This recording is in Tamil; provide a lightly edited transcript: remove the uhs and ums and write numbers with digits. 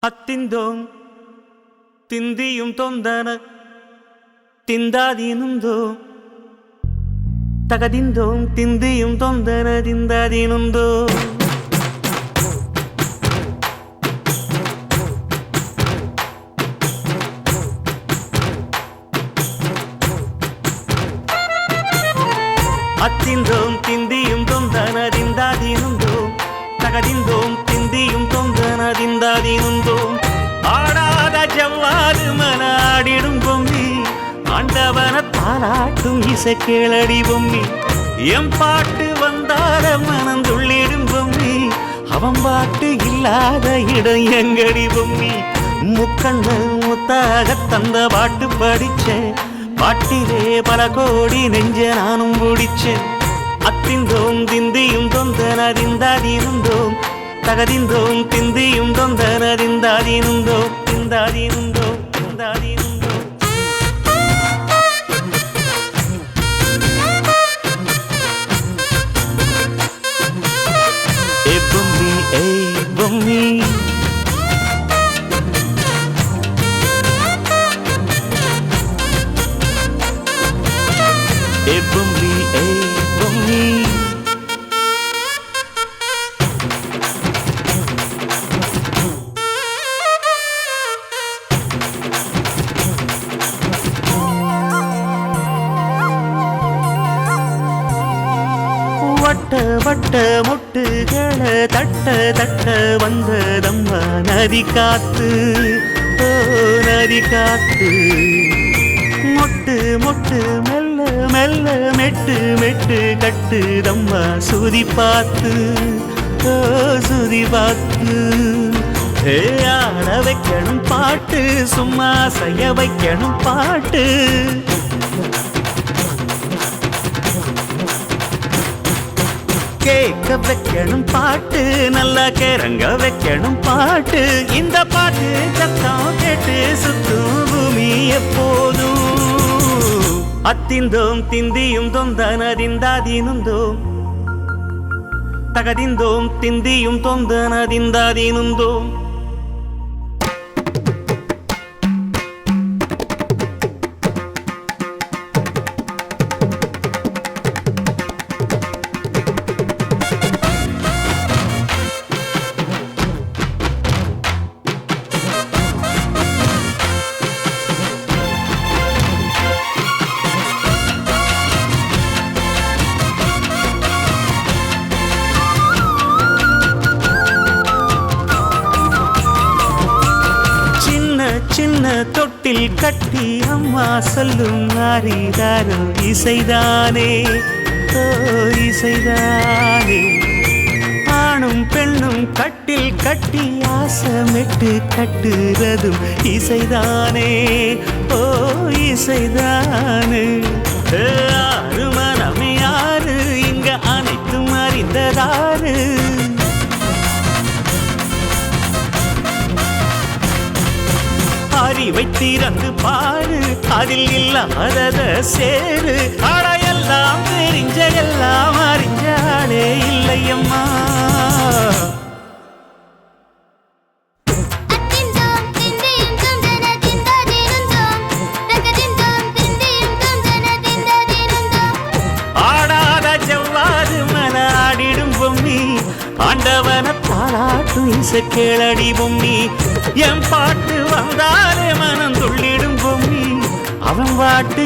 அத்திந்தோம் திந்தியும் தொந்தன திந்தாதீனுந்தோ தகதிந்தோம் திந்தியும் தொந்தன திந்தாதீனுந்தோ அத்திந்தோம் திந்தியும் தொந்தன திந்தாதீனுந்தோ தகதிந்தோம் திந்தியும் தொந்தன திந்தாதீனுந்தோ ஆடாத ஜவ்வாது மனாடிடும் பொம்மி ஆண்டவன தாலாட்டும் இசை கேளடி பொம்மி எம் பாட்டு வந்தார மனந்துள்ளிடும் பொம்மி அவன் பாட்டு இல்லாத இடம் எங்கடி பொம்மி முக்கண்ணு முத்தாக தந்த பாட்டு படிச்சேன் பாட்டிலே பல கோடி நெஞ்ச நானும் பிடிச்சேன் அத்திந்தோம் திந்தியும் தொந்தன திந்தாதீனுந்தோம் தகதிந்தோம் திந்தியும் தொந்தன திந்தாதீனுந்தோம் திந்தாதீனுந்தோம் திந்தாதீனுந்தோம் ஏ பொம்மி ஏ பொம்மி ஏ பொம்மி ஏ பொம்மி வட்ட வட்ட முட்டுகள தட்ட தட்ட வந்ததம்மா நதி காத்து ஓ நதி காத்து மொட்டு மொட்டு மெல்ல மெல்ல மெட்டு மெட்டு கட்டுதம்மா சுதி பார்த்து ஓ சுதி பார்த்து ஆட வைக்கணும் பாட்டு சும்மா செய்ய வைக்கணும் பாட்டு கேட்க வைக்கணும் பாட்டு நல்லா கேரங்க வைக்கணும் பாட்டு இந்த பாட்டு சத்தம் கேட்டு சுத்தும் பூமி எப்போதும் அத்திந்தோம் திந்தியும் தொந்தன திந்தாதீனுந்தோம் தகதிந்தோம் திந்தியும் தொந்தன திந்தாதீனுந்தோம் சின்ன தொட்டில் கட்டி அம்மா சொல்லும் நாரிதாரோ இசைதானே ஓ இசைதானே ஆணும் பெண்ணும் கட்டில் கட்டி ஆசமிட்டு கட்டுறதும் இசைதானே ஓ இசைதானே ஆறு மனம் யாரு இங்க அனைத்தும் அறிந்ததாரு அறிவை திறந்து பாரு அதில் இல்லாதத சேரு ஆடையெல்லாம் தெரிஞ்ச எல்லாம் அறிஞ்சாலே இல்லையம்மா ஆடாத ஜவ்வாது மனாடிடும் பொம்மி ஆண்டவன பாராட்டும் இசை கேளடி பொம்மி என் பாட்டு வந்தாலே மனம் துள்ளிடும் பொம்மி அவன் பாட்டு